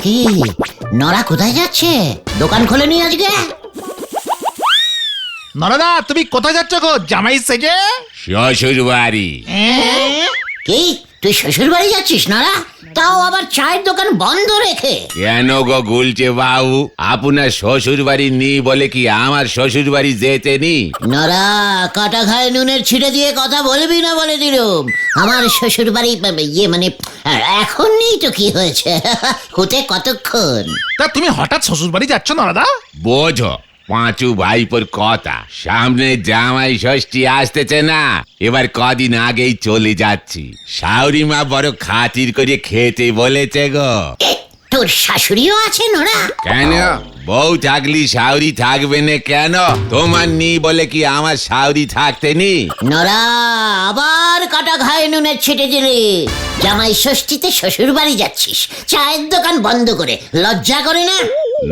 কি নরা কোথায় যাচ্ছে? দোকান খোলেনি আজকে? নরদা, তুমি কোথায় যাচ্ছ গো জামাই সেজে? শ্বশুর বাড়ি। কি তুই শ্বশুর বাড়ি যাচ্ছিস নরা? তাও আবার চায়ের দোকান বন্ধ রেখে? কেন গো গুলছে বাবু, আপনার শ্বশুর বাড়ি নেই বলে কি আমার শ্বশুর বাড়ি যেতে নি? নরা, কাটা ঘায়ে নুনের ছিটে দিয়ে কথা বলবি না বলে দিলুম। আমার শ্বশুর বাড়ি মানে এখন নেই তো কি হয়েছে? হতে কতক্ষণ? তা তুমি হঠাৎ শ্বশুর বাড়ি যাচ্ছ নরদা? বোঝো পাঁচু ভাইপোর কথা, সামনে জামাই ষষ্ঠী আসতেছে না, এবার কদিন আগেই চলে যাচ্ছি। শাশুড়ি মা বড় খাতির করে খেতে বলেছে গো। তোর শাশুড়িও আছে নরা? কেন বউ থাকলি শাশুড়ি থাকবে না কেন? তোমার নি বলে কি আমার শাশুড়ি থাকতে নি? নরা, আবার কাটা ঘায়ে নুনের ছিটে দিলি। জামাই ষষ্ঠীতে শ্বশুর বাড়ি যাচ্ছিস চায়ের দোকান বন্ধ করে, লজ্জা করে না?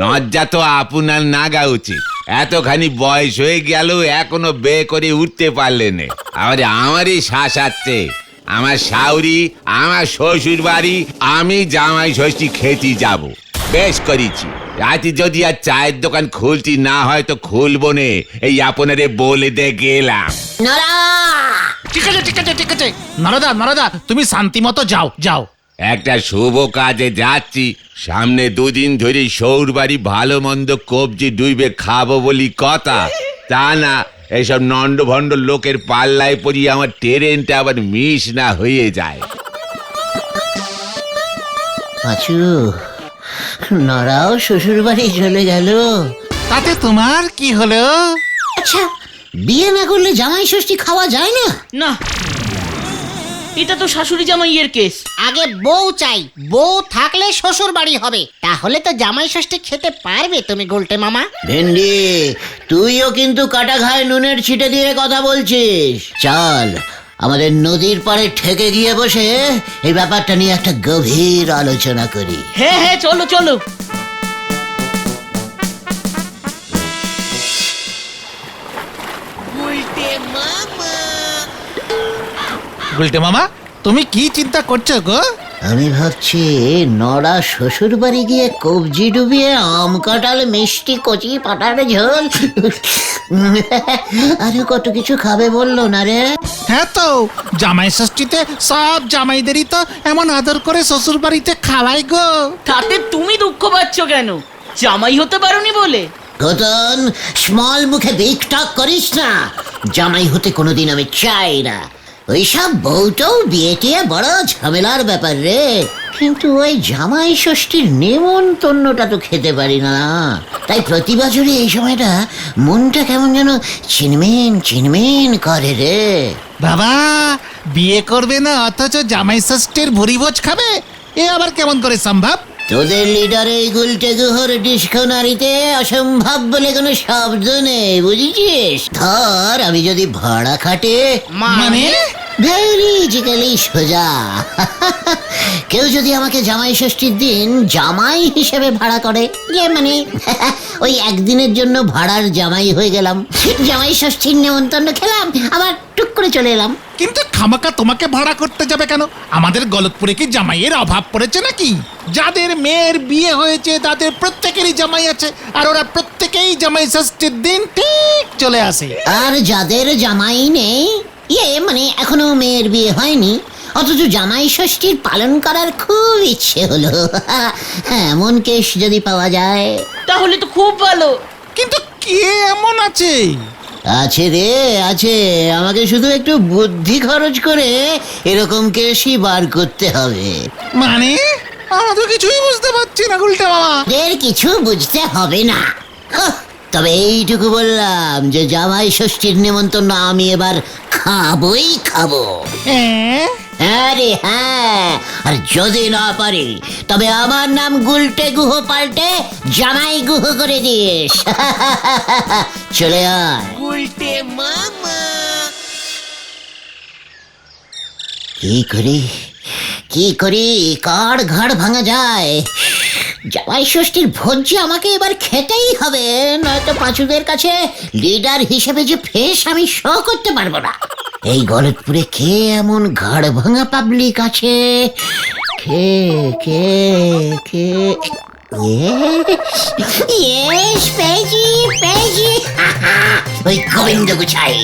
লজ্জা তো আপনার নাগা উচিত। এতখানি বয়স হয়ে গেল এখনো বিয়ে করে উঠতে পারলে না। আমারই শ্বাস আছে। আমার শাশুড়ি, আমার শ্বশুর বাড়ি, আমি জামাই ষষ্ঠী খেতে যাব। বেশ করেছি। রাতে যদি আর চায়ের দোকান খুলতি না হয় তো খুলবো নে, এই আপনারে বলে দে গেলাম। নরা, ঠিক আছে ঠিক আছে ঠিক আছে। নরদা তুমি শান্তি মতো যাও যাও। একটা শুভ কাজে যাচ্ছি, সামনে দুদিন ধরে সৌর বাড়ি ভালো মন্দ কবজি ডুইবে খাবো বলি কথা, তা না এইসব নন্ড ভণ্ড লোকের পাল্লায় পড়ি আমার ট্রেনটা আবার মিস না হয়ে যায়। পাঁচু, নরাও শ্বশুর বাড়ি চলে গেল। তাতে তোমার কি হলো? আচ্ছা, বিয়ে না করলে জামাই ষষ্ঠী খাওয়া যায় না? না, এটা তো শাশুড়ি জামাইয়ের কেস। আগে বউ চাই, বউ থাকলে শ্বশুর বাড়ি হবে, তাহলে তো জামাই ষষ্ঠী খেতে পারবে তুমি গুলটে মামা। ভেন্ডি, তুইও কিন্তু কাটা ঘায়ে নুনের ছিটে দিয়ে কথা বলছিস। চল আমাদের নদীর পাড়ে ঠেকে গিয়ে বসে এই ব্যাপারটা নিয়ে একটা গভীর আলোচনা করি। হ্যাঁ হ্যাঁ, চলো চলো। গুলটে মামা, তুমি কি চিন্তা করছো গো? আমি ভাবছি নড়া শ্বশুর বাড়ি গিয়ে কবজি ডুবিয়ে আম কাঁঠাল মিষ্টি কচি পাটার ঝোল আরে কত কিছু খাবে বললো না রে? হ্যাঁ তো, জামাই ষষ্ঠীতে সব জামাইদেরই তো এমন আদর করে শ্বশুর বাড়িতে খাওয়াই গো। তাতে তুমি দুঃখ পাচ্ছ কেন? জামাই হতে পারোনি বলে? ঘটন, স্মল মুখে বিগ টক করিস না। জামাই হতে কোনোদিন আমি চাই না। ওইসব বউটাও বিয়ে টিয়ে বড় ঝামেলার ব্যাপার রে। কিন্তু ওই জামাই ষষ্ঠীর নেমন্তন্নটা তো খেতে পারি না, তাই প্রতি বছরই এই সময়টা মনটা কেমন যেন চিনমেন চিনমেন করে রে। বাবা, বিয়ে করবে না অথচ জামাই ষষ্ঠীর ভুরিভোজ খাবে, এ আবার কেমন করে সম্ভব? তোদের লিডার এই গুলটে গুহর ডিসকনারিতে অসম্ভব বলে কোনো শব্দ নেই, বুঝেছিস? ধর আমি যদি ভাড়া খাটে, মানে ভেরিজিক্যালি সোজা কেউ যদি আমাকে জামাই ষষ্ঠীর দিন জামাই হিসেবে ভাড়া করে, মানে ওই একদিনের জন্য ভাড়ার জামাই হয়ে গেলাম, জামাই ষষ্ঠীর নেমন্তন্ন খেলাম, আবার টুক করে চলে এলাম। কিন্তু খামাকা তোমাকে ভাড়া করতে যাবে কেন? আমাদের গলতপুরে কি জামাইয়ের অভাব পড়েছে নাকি? যাদের মেয়ের বিয়ে হয়েছে তাদের প্রত্যেকেরই জামাই আছে, আর ওরা প্রত্যেকেই জামাই ষষ্ঠীর দিন ঠিক চলে আসে। আর যাদের জামাই নেই, মানে এখনো মেয়ের বিয়ে হয়নি, অথচ জামাই ষষ্ঠীর পালন করার খুব ইচ্ছে হলো, এমন কেস যদি পাওয়া যায় তাহলে তো খুব ভালো। কিন্তু কে এমন আছে? আছে রে আছে, আমাকে শুধু একটু বুদ্ধি খরচ করে এরকম কেসই বার করতে হবে। মানে আমরা তো কিছুই বুঝতে পারছি না গুলটে মামা। এর কিছু বুঝতে হবে না, তবে এইটুকু বললাম যে জামাই ষষ্ঠীর নেমন্তন্ন আমি এবার খাবই খাবো। হ্যাঁ, আরে হ্যাঁ, আর যদি না পারি তবে আমার নাম গুলটে গুহ পাল্টে জামাই গুহ করে দিস। চলে আয়। কি করি কার ঘাড় ভাঙা যায়? জামাই ষষ্ঠীর ভোজ যে আমাকে এবার খেতেই হবে, নয়তো পাঁচুদের কাছে লিডার হিসেবে যে ফেস আমি শো করতে পারবো না। এই গলতপুরে কে এমন ঘাড় ভাঙা পাবলিক আছে? কে কে কে ইয়েস পেয়েছি পেয়েছি ওই গোবিন্দ গুছাই।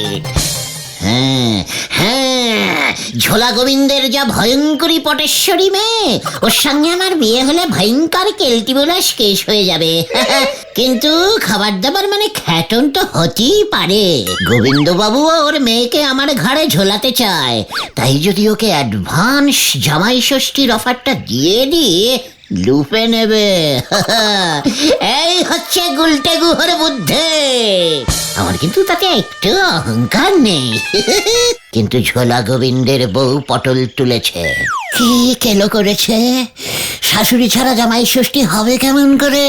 হ্যাঁ হ্যাঁ, ঝোলা গোবিন্দের যা ভয়ঙ্করী পটেশ্বরী মেয়ে, ওর সঙ্গে আমার বিয়ে হলে ভয়ঙ্কর কেলটিবোলাস কেস হয়ে যাবে। কিন্তু খাবার দাবার মানে খ্যাটন তো হতেই পারে। গোবিন্দ বাবু ওর মেয়েকে আমার ঘাড়ে ঝোলাতে চায়, তাই যদি ওকে অ্যাডভান্স জামাই ষষ্ঠীর অফারটা দিয়ে দিয়ে লুপে নেবে। এই হচ্ছে গুলটে গুহর বুদ্ধি। আমার কিন্তু তাতে একটু অহংকার নেই। কিন্তু ঝোলা গোবিন্দের বউ পটল তুলেছে, কি কেলো করেছে। শাশুড়ি ছাড়া জামাই ষষ্ঠী হবে কেমন করে?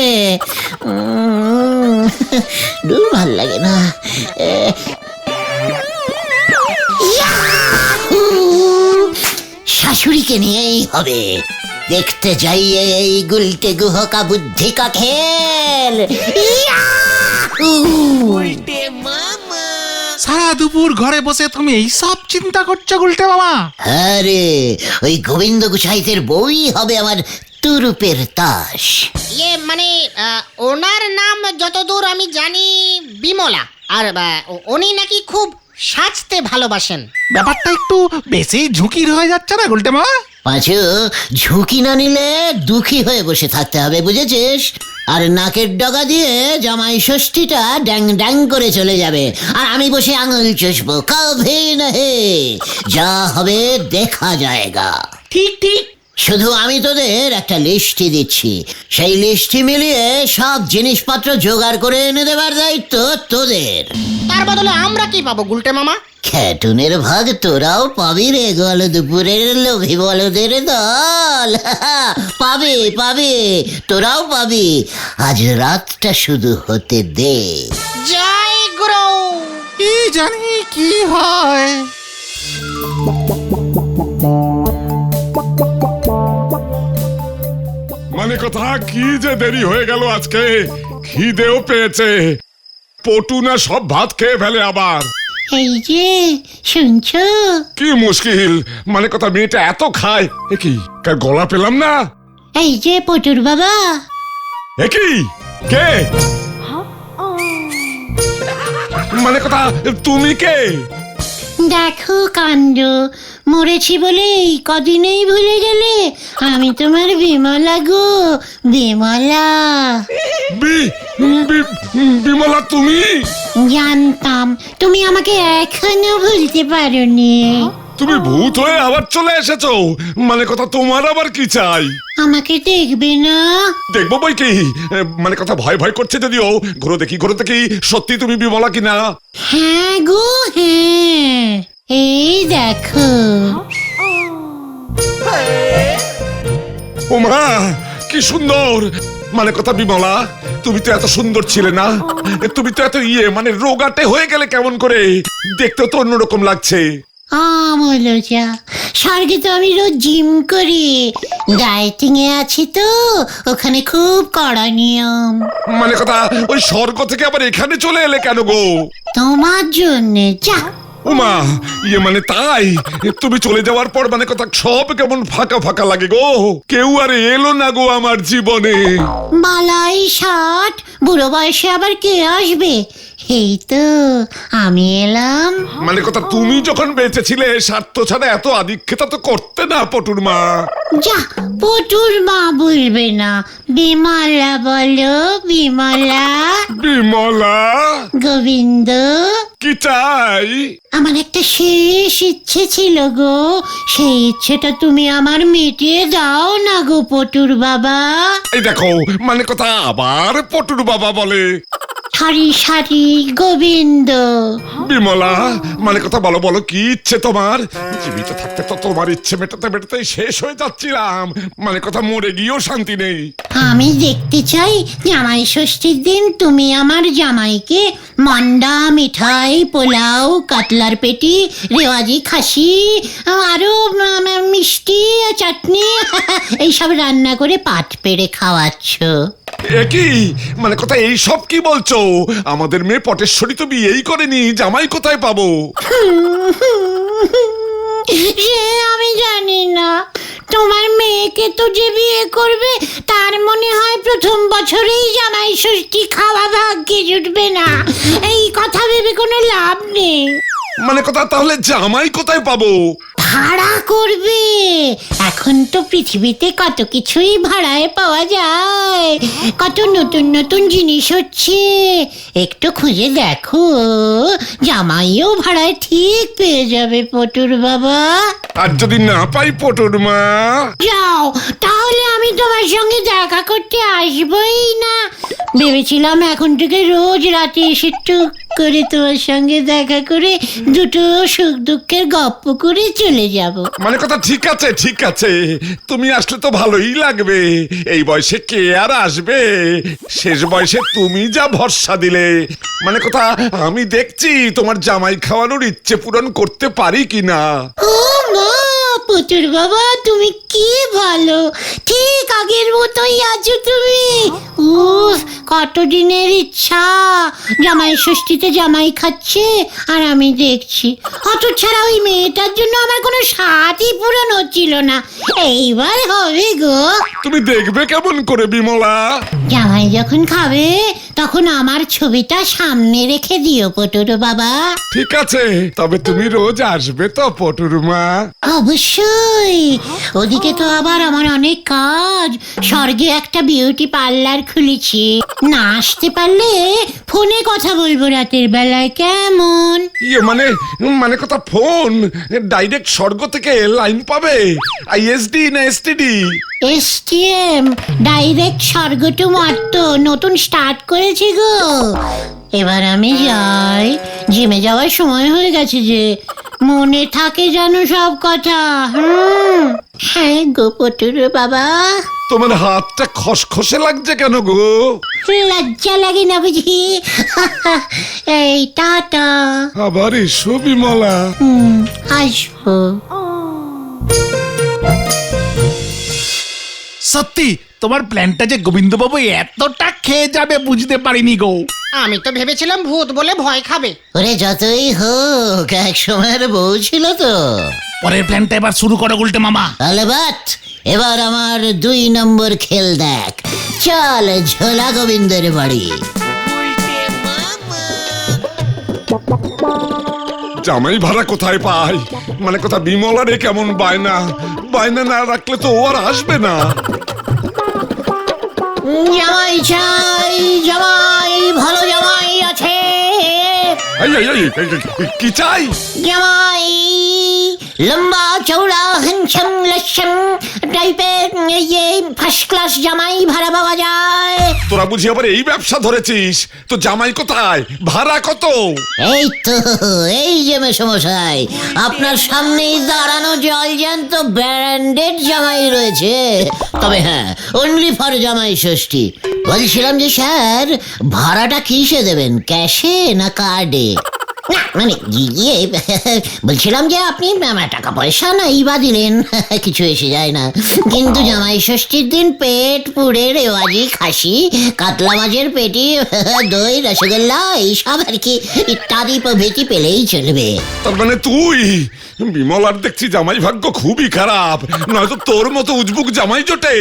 দূর ভাল লাগে না। শাশুড়িকে নিয়েই হবে। দেখতে যাইয়ে এই গুলটে গুহ কা বুদ্ধি কা খেল। সারা দুপুর ঘরে বসে তুমি এই সব চিন্তা করছো গুলটে মামা? আরে ওই গোবিন্দ গুছাইতের বই হবে আমার তুরুপের তাস। ইয়ে মানে ওনার নাম যতদূর আমি জানি বিমলা, আর উনি নাকি খুব সাজতে ভালোবাসেন। ব্যাপারটা একটু বেশি ঝুঁকির হয়ে যাচ্ছে না গুলটে মামা? পাঁচু, ঝুঁকি না নিলে দুঃখী হয়ে বসে থাকতে হবে, বুঝেছিস? আর নাকের ডগা দিয়ে জামাই ষষ্ঠীটা ড্যাং ড্যাং করে চলে যাবে, আর আমি বসে আঙুল চুষবো। কভি নহে, যা হবে দেখা যায়গা। ঠিক ঠিক। শুধু আমি তোদের একটা লিস্টি দিচ্ছি, সেই লিস্টি মিলিয়ে সব জিনিসপত্র জোগাড় করে এনে দেবার দায়িত্ব তোদের। তার বদলে আমরা কি পাবো গুলটে মামা? খ্যাটুনের ভাগ তোরাও পাবি রে, গল দুপুরের লোভী বলদের দল। পাবে পাবে, তোরাও পাবি। আজ রাতটা শুধু হতে দে। জয় গুরু। কি জানি কি হয়। মানে কথা কি যে দেরি হয়ে গেল আজকে, খিদেও পেয়েছে। পটু না সব ভাত খেয়ে ফেলে আবার। এই যে শুনছো, কি মুশকিল, মানে কথা মেয়েটা এত খায়। এ কি কার গলা পেলাম না? এই যে পটুর বাবা। এ কি কে? মানে কথা তুমি কে? দেখো কাণ্ড, মরেছি বলে এই কদিনেই ভুলে গেলে। আমি তোমার বিমলা গো, বিমলা। বিমলা তুমি? জানতাম তুমি আমাকে এখনো ভুলতে পারোনি। তুমি ভূত হয়ে আবার চলে এসেছো? মানে কথা তোমার আবার কি চাই? আমাকে দেখবে না? দেখবো বই কি, মানে কথা ভয় ভয় করছে যদিও। ঘুরো দেখি ঘুরো দেখি, সত্যি তুমি বিমলা কিনা? হ্যাঁ গো হ্যাঁ, এই দেখো। ওমা কি সুন্দর। মানে কথা বিমলা, তুমি তো এত সুন্দর ছিলে না? তুমি তো এত মানে রোগাটে হয়ে গেলে কেমন করে? দেখতেও তো অন্যরকম লাগছে। আমলজা, স্বর্গে তো আমি রোজ জিম করি, ডায়েটিং এ আছি তো, ওখানে খুব কড়া নিয়ম। মানে কথা ওই স্বর্গ থেকে আবার এখানে চলে এলে কেন গো? তোমার জন্যে। যা। ওমা মানে তাই? তুমি চলে যাওয়ার পর মানে কথা সব কেমন ফাঁকা ফাঁকা লাগে গো। কেউ আর এলো না গো আমার জীবনে। বালাই ষাট, বুড়ো বয়সে আবার কে আসবে? এই তো আমি এলাম। মানে কথা তুমি যখন বেঁচে ছিলে স্বার্থ ছাড়া এত আদিক্ষেতা তো করতে না পটুর মা। যা, পটুর মা বলবে না, বিমলা বলো, বিমলা। বিমলা গোবিন্দ, কি চাই? আমার একটা শেষ ইচ্ছে ছিল গো, সেই ইচ্ছেটা তুমি আমার মিটিয়ে দাও না গো পটুর বাবা। এই দেখো মানে কথা আবার পটুর বাবা বলে। সারি সারি গোবিন্দ। বিমলা মানে কথা বলো বলো, কি ইচ্ছে তোমার? জীবিত থাকতে তো তোমার ইচ্ছে মেটাতে মেটাতে শেষ হয়ে যাচ্ছিলাম। মানে কথা মরে গিয়েও শান্তি নেই। আমি দেখতে চাই জামাই ষষ্ঠীর দিন তুমি আমার জামাইকে মন্ডা, মিঠাই, পোলাও, কাতলার পেটি, রেওয়াজি খাসি, আরো মিষ্টি, চাটনি এইসব রান্না করে পাট পেড়ে খাওয়াচ্ছ। একই মানে কথা এই সব কি বলছো? আমাদের মেয়ে পটেশ্বরী তো বিয়েই করেনি, জামাই কোথায় পাবো? সে আমি জানি না, তোমার মেয়েকে তো যে বিয়ে করবে তার মনে হয় প্রথম বছরেই জামাই ষষ্ঠী খাওয়া ভাগ্যে জুটবে না। এই কথা ভেবে কোনো লাভ নেই। মানে কথা তাহলে জামাই কোথায় পাবো? ভাড়া করবে। এখন তো পৃথিবীতে কত কিছুই ভাড়ায় পাওয়া যায়, কত নতুন নতুন জিনিস হচ্ছে। একটু খুঁজে দেখো, জামাইও ভাড়ায় ঠিক পেয়ে যাবে পটুর বাবা। আর যদি না পাই পটুর মা? যাও, তাহলে আমি তোমার সঙ্গে দেখা করতে আসবই না। ভেবেছিলাম এখন থেকে রোজ রাতে এসে টুক করে তোমার সঙ্গে দেখা করে দুটো সুখ দুঃখের গপ্প করে চলে যাব। মানে কথা ঠিক আছে ঠিক আছে, তুমি আসলে তো ভালোই লাগবে। এই বয়সে কে আর আসবে? শেষ বয়সে তুমি যা ভরসা দিলে। মানে কথা আমি দেখছি তোমার জামাই খাওয়ানোর ইচ্ছে পূরণ করতে পারি কিনা। ও মা, পুতুর বাবা তুমি কি ভালো, ঠিক আগের মতোই আছো তুমি। উফ, কতদিনের ইচ্ছা। জামাই ষষ্ঠীতে জামাই খাচ্ছে আর আমি দেখছি। অত ছাড়া ওই মেয়েটার জন্য আমার কোনো স্বাদই পূরণ হচ্ছিল না। এইবার হবে গো। তুমি দেখবে কেমন করে বিমলা? জামাই যখন খাবে তখন আমার ছবিটা সামনে রেখে দিও পটুর বাবা। ঠিক আছে, তবে তুমি রোজ আসবে তো পটুর মা? অবশ্যই। ওদিকে তো আবার আমার অনেক কাজ। স্বর্গে একটা বিউটি পার্লার খুলেছি। না আসতে পারলে ফোনে কথা বলবো রাতের বেলায়, কেমন? ইয়ে মানে কথা ফোন ডাইরেক্ট স্বর্গ থেকে লাইন পাবে? আইএসডি না এসটিডি? এসটিএম, ডাইরেক্ট স্বর্গ টু মর্ত, নতুন স্টার্ট করেছি গো। এবার আমি যাই, জিমে যাওয়ার সময় হয়ে গেছে যে। মনে থাকে জানো সব কথা? হ্যাঁ গো পটুর বাবা। তোমার হাতটা খসখসে লাগছে কেন গো? লজ্জা লাগে না বুঝি? এই টাটা। আবার এসো বিমলা। আসবো। সত্যি তোমার প্ল্যানটা যে গোবিন্দবাবু এতটা খেয়ে যাবে বুঝতে পারিনি গো। আমি তো ভেবেছিলাম ভূত বলে ভয় খাবে। ওরে যতই হোক, এক সময়ের বউ ছিল তো। পরের প্ল্যানটা এবার শুরু করো উল্টে মামা। তাহলে বাট, এবার আমার 2 নম্বর খেল দেখ। চল ঝোলা গোবিন্দের বাড়ি। জামাই ভাড়া কোথায় পাই? মানে কথা বিমলারে কেমন বায়না, বায়না না রাখলে তো ও আর আসবে না। জামাই চাই, জামাই, ভালো জামাই আছে। কি চাই? জামাই লম্বা চৌড়া হ্যান্ডসাম লস্যম টাইপের, ফার্স্ট ক্লাস জামাই ভাড়া পাওয়া যায়। তোরা বুঝি আবার এই ব্যবসা ধরেছিস? তো জামাই কোথায়, ভাড়া কত? এই তো, এই যে মেসমশাই, আপনার সামনেই দাঁড়ানো জলজ্যান্ত ব্র্যান্ডেড জামাই রয়েছে। তবে হ্যাঁ, অনলি ফর জামাই ষষ্ঠী। বলছিলাম যে স্যার, ভাড়াটা কিসে দেবেন, ক্যাশে না কার্ডে? না মানে ইয়ে, বলছিলাম যে আপনি টাকা পয়সা নাই বা দিলেন, কিছু এসে যায় না। কিন্তু জামাই ষষ্ঠীর দিন পেট পুড়ে রেওয়াজি খাসি, কাতলা মাছের পেটি, দই, রসগোল্লা এইসব আর কি ইত্যাদি প্রভৃতি পেলেই চলবে। তার মানে তুই? বিমলার দেখছি জামাই ভাগ্য খুবই খারাপ, নয়তো তোর মতো উজবুক জামাই জোটে।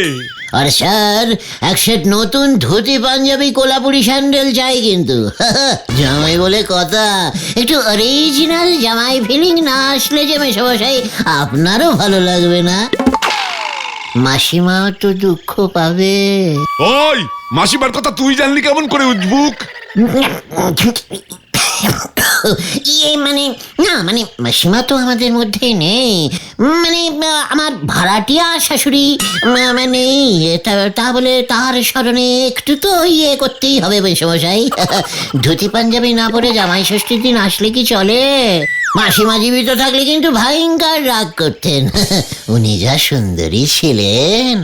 আর স্যার, এক সেট নতুন ধুতি পাঞ্জাবি কোলাপুরি স্যান্ডেল চাই কিন্তু। জামাই বলে কথা, একটু অরিজিনাল জামাই ফিলিং না আসলে যে মেশামশাই আপনারও ভালো লাগবে না। মাসিমাও তো দুঃখ পাবে। ওই মাসিমার কথা তুই জানলি কেমন করে উজবুক? ইয়ে মানে, না মানে মাসিমা তো আমাদের মধ্যে নেই। মানে আমার ভাড়াটিয়া শাশুড়ি মানে তা বলে তার স্মরণে একটু তো ইয়ে করতেই হবে মেসমশাই। ধুতি পাঞ্জাবি না পরে জামাই ষষ্ঠীর দিন আসলে কি চলে? মাসিমা জীবিত থাকলে কিন্তু ভয়ঙ্কর রাগ করতেন। উনি যা সুন্দরী ছিলেন।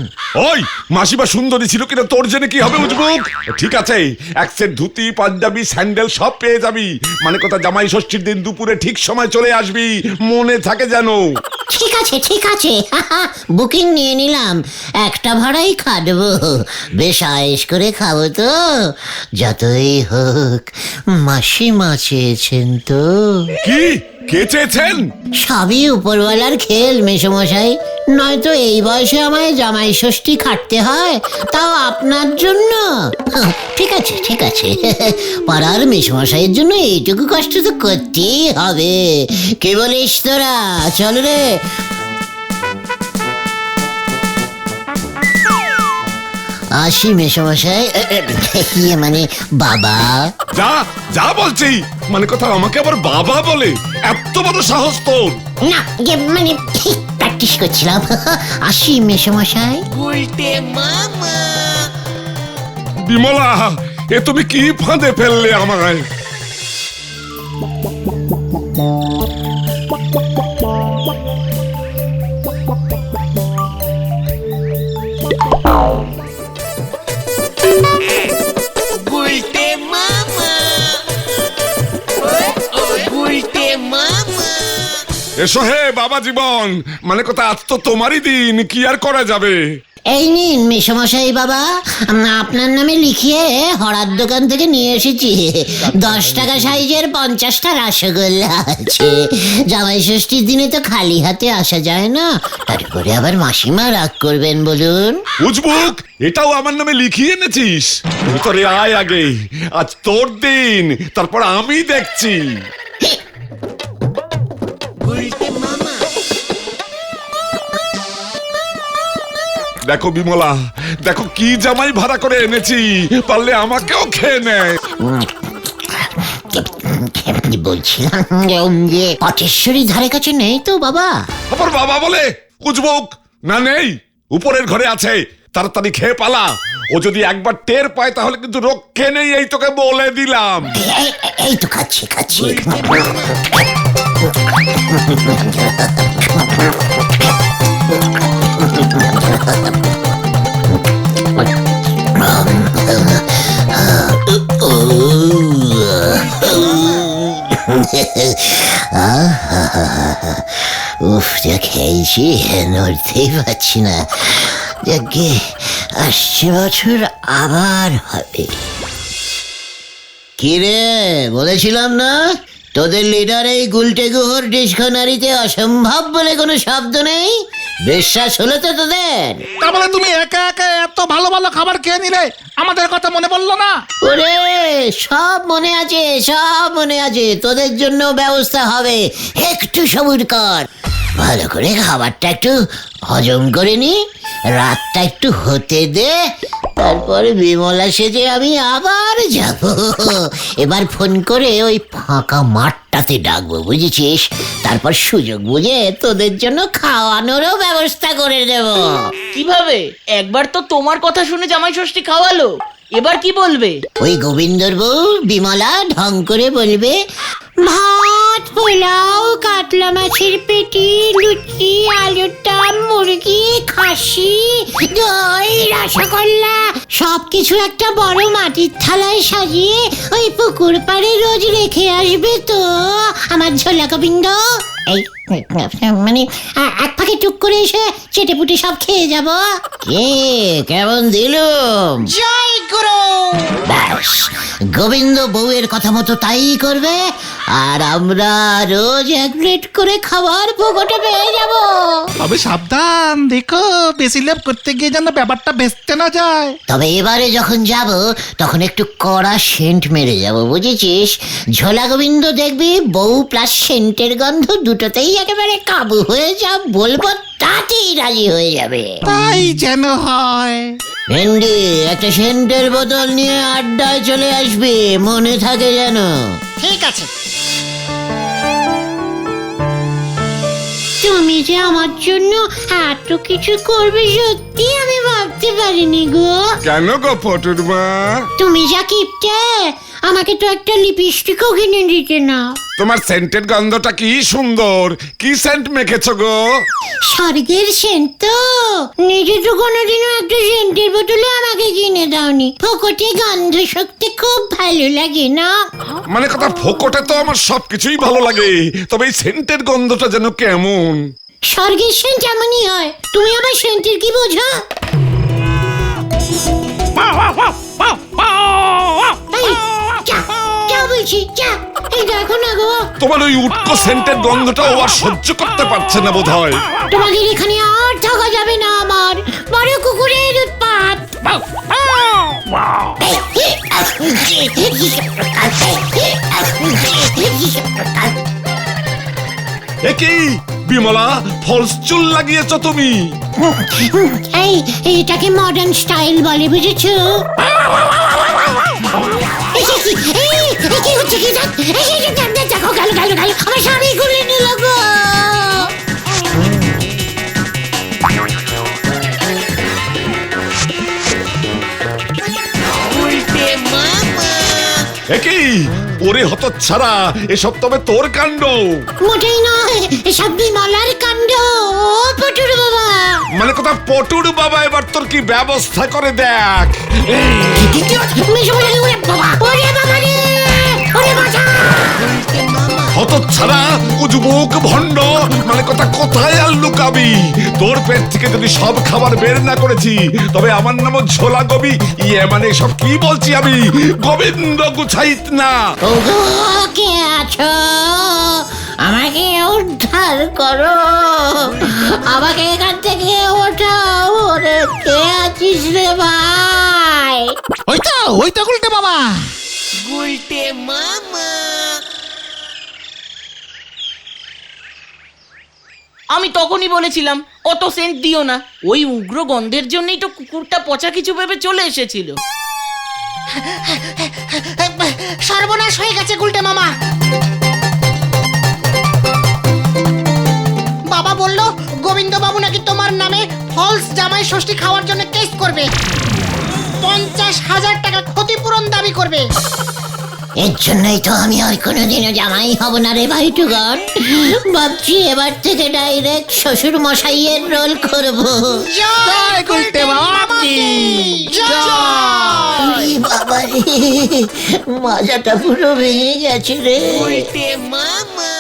ওই মাসিমা সুন্দরী ছিল কিনা তোর জেনে কি হবে উজবুক? ঠিক আছে, এক সেট ধুতি পাঞ্জাবি স্যান্ডেল সব পেয়ে যাবি। মানে কথা জামাই ষষ্ঠীর দিন দুপুরে ঠিক সময় চলে আসবি, মনে থাকে যেন। ঠিক আছে ঠিক আছে, বুকিং নিয়ে নিলাম। একটা ভাড়াই খাটবো, বেশ আয়েশ করে খাবো তো। যতই হোক মাসিমা চেয়েছেন তো। কি কে চেয়েছেন? সবই উপরওয়ালার খেল মেসমশাই, নয়তো এই বয়সে আমায় জামাই ষষ্ঠী খাটতে হয়, তাও আপনার জন্য। ঠিক আছে ঠিক আছে, পাড়ার মেসমশাইয়ের জন্য এইটুকু কষ্ট তো করতেই হবে। কে বলিস তোরা? চল রে। আসি মেসমশাই, ইয়ে মানে বাবা। যা যা বলছি, মানে কথা আমাকে আবার বাবা বলে? এত বড় সাহস তোর? না ইয়ে মানে প্র্যাকটিস করছিলাম। আসি মেসমশাই। বিমলা, এ তুমি কি ফাঁদে ফেললে আমায়? এসো হে বাবা জীবন, মানে কথা আজ তো তোমারই দিন, কি আর করা যাবে? এই নিন মেসমশাই বাবা, আপনার নামে লিখিয়ে হরার দোকান থেকে নিয়ে এসেছি। 10 টাকা সাইজের 50টা রসগোল্লা আছে। জামাই ষষ্ঠীর দিনে তো খালি হাতে আসা যায় না, তারপরে আবার মাসিমা রাগ করবেন বলুন। উজবুক, এটাও আমার নামে লিখিয়ে এনেছিস? ভিতরে আয় আগে, আজ তোর দিন, তারপর আমি দেখছি। দেখো বিমলা, দেখো কি জামাই ভাড়া করে এনেছি, পারলে আমাকেও খেয়ে নেয়। বলছিলাম যে পটেশ্বরী ধারে কাছে নেই তো বাবা? আবার বাবা বলে? উজবুক, না নেই, উপরের ঘরে আছে, তাড়াতাড়ি খেয়ে পালা। ও যদি একবার টের পায় তাহলে কিন্তু রক্ষে নেই, এই তোকে বলে দিলাম। এই তো খাচ্ছি খাচ্ছি। উফ, যা খেয়েছি নড়তেই পারছি না। যাকে আসছে বছর আবার হবে। কিরে, বলেছিলাম না তোদের লিডার এই গুলটে গুহর ডিকশনারিতে অসম্ভব বলে কোনো শব্দ নেই? বিশ্বাস হলো তো তোদের? তা বলে তুমি একা একা এত ভালো ভালো খাবার খেয়ে নিলে, আমাদের কথা মনে পড়লো না? ওরে, সব মনে আছে, সব মনে আছে। তোদের জন্য ব্যবস্থা হবে, একটু সবুর কর। ভালো করে খাবারটা একটু হজম করে নি, রাতটা একটু হতে দে, তারপরে বিমলা সেজে আমি আবার যাব। এবার ফোন করে ওই ফাঁকা মাঠটাতে ডাকবো, বুঝেছিস? তারপর সুযোগ বুঝে তোদের জন্য খাওয়ানোরও ব্যবস্থা করে দেব। কিভাবে? একবার তো তোমার কথা শুনে জামাই ষষ্ঠী খাওয়ালো, এবার কি বলবে? ওই গোবিন্দর বউ বিমলা ঢং করে বলবে, ভাত, পোলাও, কাতলা মাছের পেটি, লুচি, আলুর দম, মুরগি, খাসি, দই, রসগোল্লা সবকিছু একটা বড় মাটির থালায় সাজিয়ে ওই পুকুর পাড়ে রোজ রেখে আসবে তো আমার ঝোলা গোবিন্দ। এই মানে এক ফাঁকে টুক করে এসে চেটে পুটে সব খেয়ে যাব। কে কেমন দিলুম? জয় গুরু। ব্যাস, গোবিন্দ বউয়ের কথা মতো তাই করবে, আর আমরা রোজ 1 প্লেট করে খাবার ভোগটা পেয়ে যাব। তবে সাবধান, দেখো বেশি লেপ করতে গিয়ে যেন ব্যাপারটা ভেস্তে না যায়। তবে এবারে যখন যাব তখন একটু কড়া সেন্ট মেরে যাব, বুঝেছিস? ঝোলা গোবিন্দ দেখবি বউ প্লাস সেন্টের গন্ধ দুটোতেই একেবারে কাবু হয়ে যা বলবো তাতেই রাজি হয়ে যাবে। তাই যেন হয়। ভেন্ডি, একটা সেন্টের বোতল নিয়ে আড্ডায় চলে আসবি, মনে থাকে যেন। ঠিক আছে। তুমি যে আমার জন্য এত কিছু করবে সত্যি আমি ভাবতে পারিনি গো। কেন গো পটুর মা? তুমি যা কিপটে, আমাকে তো একটা লিপস্টিকও কিনে দিতে না। তোমার সেন্টের গন্ধটা কি সুন্দর, কি সেন্ট মেখেছো গো? স্বর্গের সেন্ট তো। নিজে তো কোনোদিনও একটা সেন্টের বোতলে আমাকে কিনে দাওনি। ফোকটে গন্ধ শক্তি খুব ভালো লাগে না? মানে কথা ফোকটে তো আমার সবকিছুই ভালো লাগে, তবে এই সেন্টের গন্ধটা যেন কেমন। স্বর্গের সেন্ট এমনই হয়, তুমি আবার সেন্টের কি বোঝো? এই, যা, যা বলছি। বলছি যা, এই দেখো না গো, তোমার ওই উটকো সেন্টের গন্ধটাও আর সহ্য করতে পারছে না বোধ হয়। তোমাদের এখানে আর থাকা যাবে না আমার, বড় কুকুরের উৎপাত। কি বিমলা, ফলস চুল লাগিয়েছো তুমি? এইটাকে মডার্ন স্টাইল বলে, বুঝেছো? কি হচ্ছে কি? দেখো, গেল গেল গেল, আমার শাড়ি খুলে নিল গো। কি ওরে হতচ্ছাড়া, এসব তবে তোর কাণ্ড? মোটেই নয়, এসব বিমলার কাণ্ড। ও পটুর বাবা, মানে কথা পটুর বাবা এবার তোর কি ব্যবস্থা করে দেখ। হতচ্ছাড়া, উজবুক ভণ্ড, মানে কথা কোথায় আর লুকাবি? তোর পেট থেকে যদি সব খাবার বের না করেছি তবে আমার নামও ঝোলা গবি। ইয়ে মানে সব কি বলছি আমি, গোবিন্দ গুছাইত না। কে আছো? আমাকে উদ্ধার করো, আমাকে এখান থেকে ওঠাও। ওরে কে আছিস রে ভাই? ওই তো গুলটে মামা। আমি তখনই বলেছিলাম অত সেন্ট দিও না, ওই উগ্র গন্ধের জন্যই তো কুকুরটা পচা কিছু ভেবে চলে এসেছিল। সর্বনাশ হয়ে গেছে গুলটে মামা। বাবা বলল গোবিন্দ বাবু নাকি তোমার নামে ফলস জামাই ষষ্ঠী খাওয়ার জন্য কেস করবে, 50,000 টাকা ক্ষতিপূরণ দাবি করবে। এর জন্যই তো আমি আর কোনোদিনও জামাই হব না রে ভাইটুগণ। ভাবছি এবার থেকে ডাইরেক্ট শ্বশুর মশাইয়ের রোল করবো। জয় গুলটে মামা কি জয়। বাবা রে, মাজাটা পুরো ভেঙে গেছে রে। মামা।